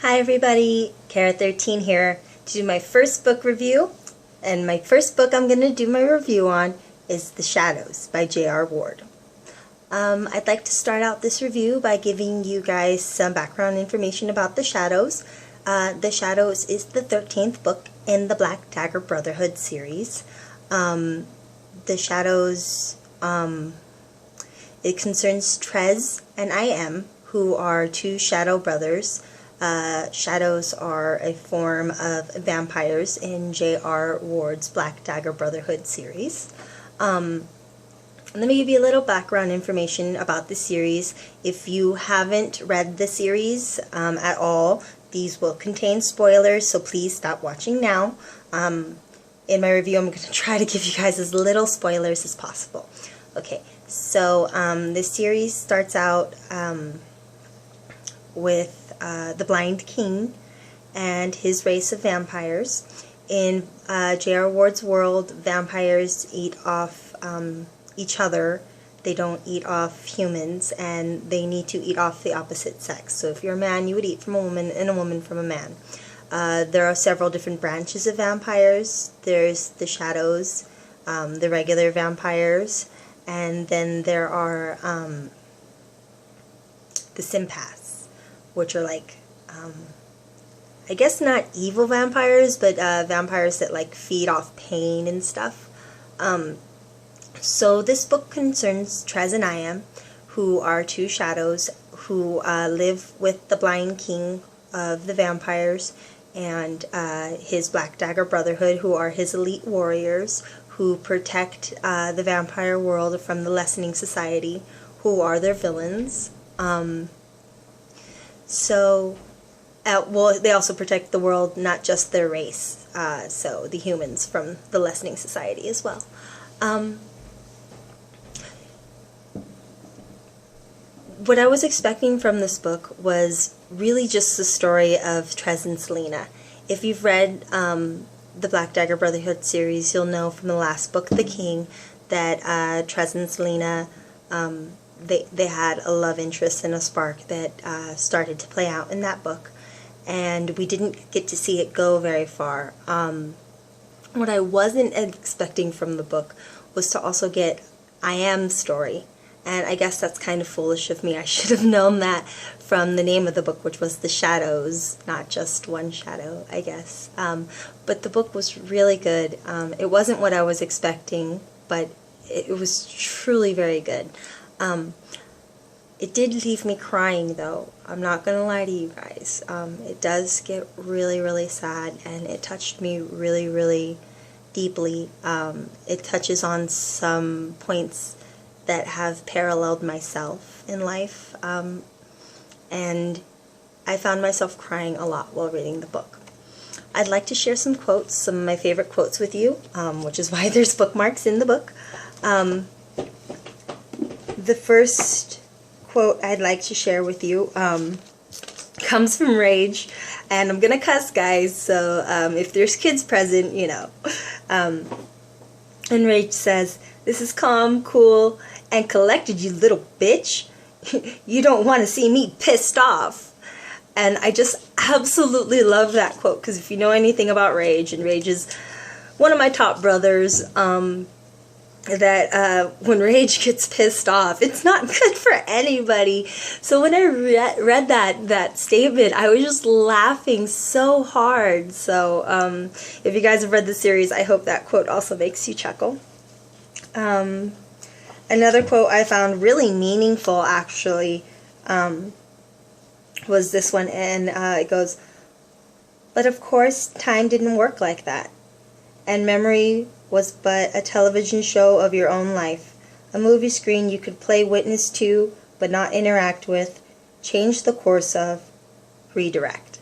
Hi everybody, Th1rte3n here to do my first book review, and my first book I'm going to do my review on is The Shadows by J.R. Ward. I'd like to start out this review by giving you guys some background information about The Shadows. The Shadows is the 13th book in the Black Dagger Brotherhood series. The Shadows, it concerns Th1rte and I.M., who are two shadow brothers. Shadows are a form of vampires in J.R. Ward's Black Dagger Brotherhood series. Let me give you a little background information about the series. If you haven't read the series at all, these will contain spoilers, so please stop watching now. In my review, I'm going to try to give you guys as little spoilers as possible. Okay, so this series starts out with the Blind King and his race of vampires. In J.R. Ward's world, vampires eat off each other. They don't eat off humans, and they need to eat off the opposite sex. So if you're a man, you would eat from a woman, and a woman from a man. There are several different branches of vampires. There's the Shadows, the regular vampires, and then there are the Sympaths, which are like, I guess not evil vampires, but vampires that like feed off pain and stuff. So this book concerns Th1rte and I.M., who are two shadows who live with the Blind King of the vampires and his Black Dagger Brotherhood, who are his elite warriors who protect the vampire world from the lessening society, who are their villains. Well, they also protect the world, not just their race, so the humans from the lessening society as well. What I was expecting from this book was really just the story of Th1rte and Selena. If you've read the Black Dagger Brotherhood series, you'll know from the last book, The King, that Th1rte and Selena, they had a love interest and a spark that started to play out in that book. And we didn't get to see it go very far. What I wasn't expecting from the book was to also get I.M.'s story. And I guess that's kind of foolish of me. I should have known that from the name of the book, which was The Shadows, not just one shadow, I guess. But the book was really good. It wasn't what I was expecting, but it was truly very good. It did leave me crying, though. I'm not going to lie to you guys. It does get really, really sad, and it touched me really, really deeply. It touches on some points that have paralleled myself in life, and I found myself crying a lot while reading the book. I'd like to share some quotes, some of my favorite quotes with you, which is why there's bookmarks in the book. The first quote I'd like to share with you comes from Rage, and I'm gonna cuss, guys, so if there's kids present, you know. And Rage says, "This is calm, cool, and collected, you little bitch. You don't want to see me pissed off." And I just absolutely love that quote, because if you know anything about Rage, and Rage is one of my top brothers, that when Rage gets pissed off, it's not good for anybody. So when I read that statement, I was just laughing so hard. So if you guys have read the series, I hope that quote also makes you chuckle. Another quote I found really meaningful, actually, was this one, and it goes, "But of course, time didn't work like that, and memory was but a television show of your own life, a movie screen you could play witness to, but not interact with, change the course of, redirect."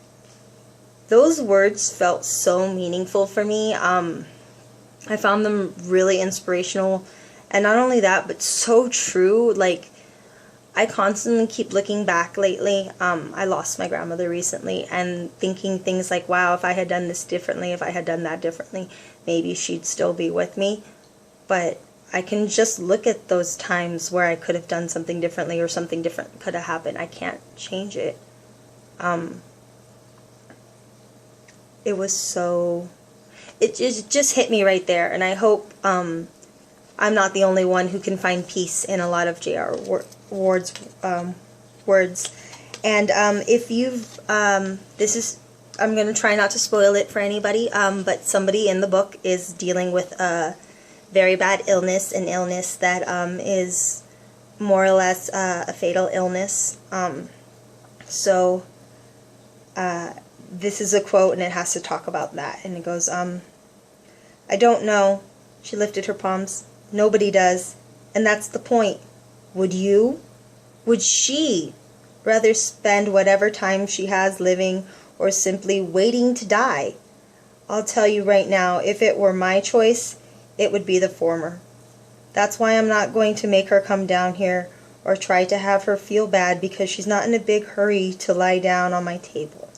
Those words felt so meaningful for me. I found them really inspirational, and not only that, but so true. Like, I constantly keep looking back lately. I lost my grandmother recently, and thinking things like, wow, if I had done this differently, if I had done that differently, maybe she'd still be with me. But I can just look at those times where I could have done something differently, or something different could have happened. I can't change it. it was so, it just hit me right there, and I hope I'm not the only one who can find peace in a lot of J.R. Ward's words. And if you've, this is, I'm going to try not to spoil it for anybody, but somebody in the book is dealing with a very bad illness, an illness that is more or less a fatal illness. So this is a quote, and it has to talk about that. And it goes, I don't know. She lifted her palms. Nobody does. And that's the point. Would you? Would she rather spend whatever time she has living or simply waiting to die? I'll tell you right now, if it were my choice, it would be the former. That's why I'm not going to make her come down here or try to have her feel bad because she's not in a big hurry to lie down on my table.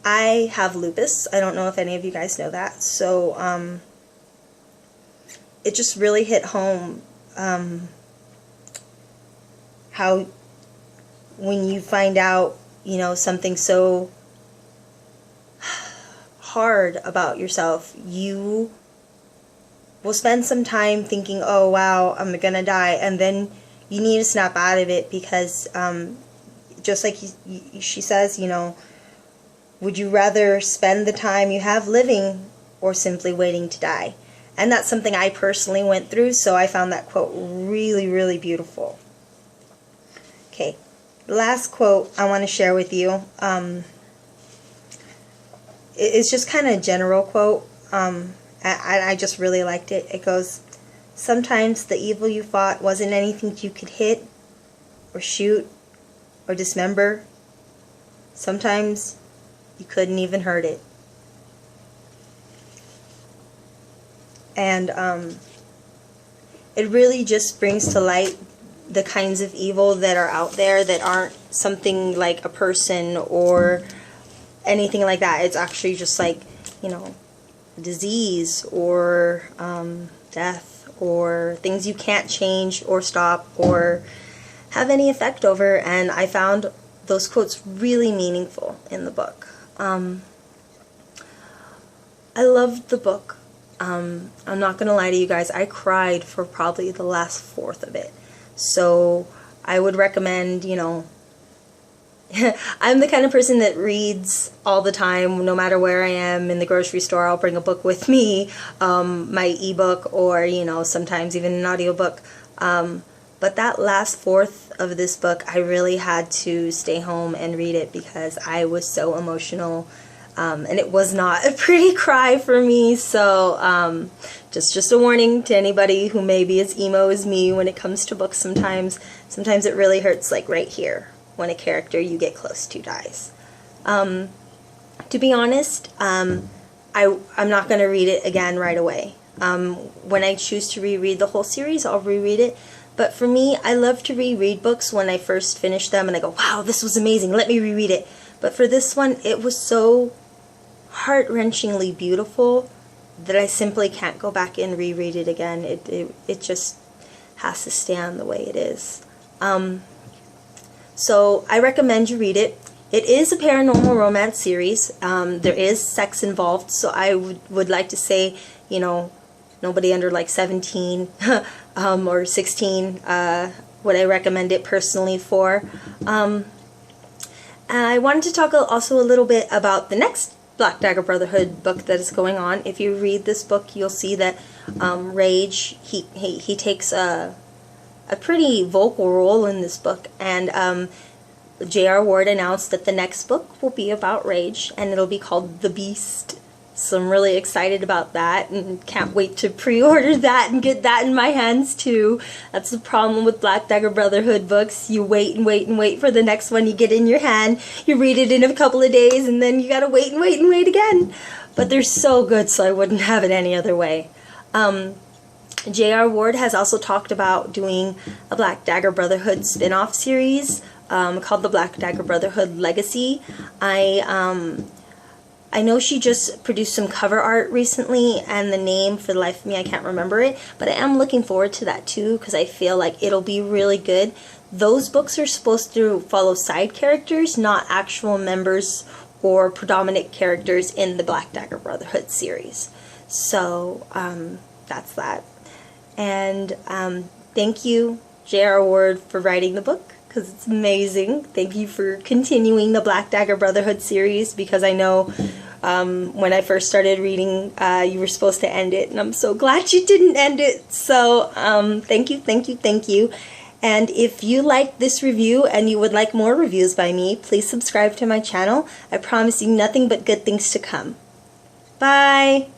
I have lupus. I don't know if any of you guys know that. So it just really hit home how when you find out, you know, something so hard about yourself, you will spend some time thinking, oh wow, I'm gonna die, and then you need to snap out of it because just like she says, you know, would you rather spend the time you have living or simply waiting to die? And that's something I personally went through, so I found that quote really, really beautiful. Okay, the last quote I want to share with you. It's just kind of a general quote. I just really liked it. It goes, sometimes the evil you fought wasn't anything you could hit or shoot or dismember. Sometimes you couldn't even hurt it. And it really just brings to light the kinds of evil that are out there that aren't something like a person or anything like that. It's actually just like, you know, disease or death or things you can't change or stop or have any effect over. And I found those quotes really meaningful in the book. I loved the book. I'm not gonna lie to you guys, I cried for probably the last fourth of it. So I would recommend, you know, I'm the kind of person that reads all the time, no matter where I am in the grocery store. I'll bring a book with me, my ebook, or, you know, sometimes even an audiobook. But that last fourth of this book, I really had to stay home and read it because I was so emotional. And it was not a pretty cry for me, so just a warning to anybody who may be as emo as me when it comes to books sometimes. Sometimes it really hurts, like right here, when a character you get close to dies. To be honest, I'm not going to read it again right away. When I choose to reread the whole series, I'll reread it. But for me, I love to reread books when I first finish them and I go, wow, this was amazing, let me reread it. But for this one, it was so heart-wrenchingly beautiful that I simply can't go back and reread it again. It just has to stand the way it is. So I recommend you read it. It is a paranormal romance series. There is sex involved, so I would like to say, you know, nobody under like 17 or 16 would I recommend it personally for. And I wanted to talk also a little bit about the next Black Dagger Brotherhood book that is going on. If you read this book, you'll see that Rage, he takes a pretty vocal role in this book, and J.R. Ward announced that the next book will be about Rage, and it'll be called The Beast. So I'm really excited about that and can't wait to pre-order that and get that in my hands too. That's the problem with Black Dagger Brotherhood books. You wait and wait and wait for the next one you get in your hand. You read it in a couple of days and then you gotta wait and wait and wait again. But they're so good, so I wouldn't have it any other way. J.R. Ward has also talked about doing a Black Dagger Brotherhood spin-off series called the Black Dagger Brotherhood Legacy. I I know she just produced some cover art recently, and the name, for the life of me, I can't remember it, but I am looking forward to that too, because I feel like it'll be really good. Those books are supposed to follow side characters, not actual members or predominant characters in the Black Dagger Brotherhood series. So that's that. And thank you, J.R. Ward, for writing the book, because it's amazing. Thank you for continuing the Black Dagger Brotherhood series, because I know when I first started reading, you were supposed to end it, and I'm so glad you didn't end it. So thank you, thank you, thank you. And if you like this review and you would like more reviews by me, please subscribe to my channel. I promise you nothing but good things to come. Bye!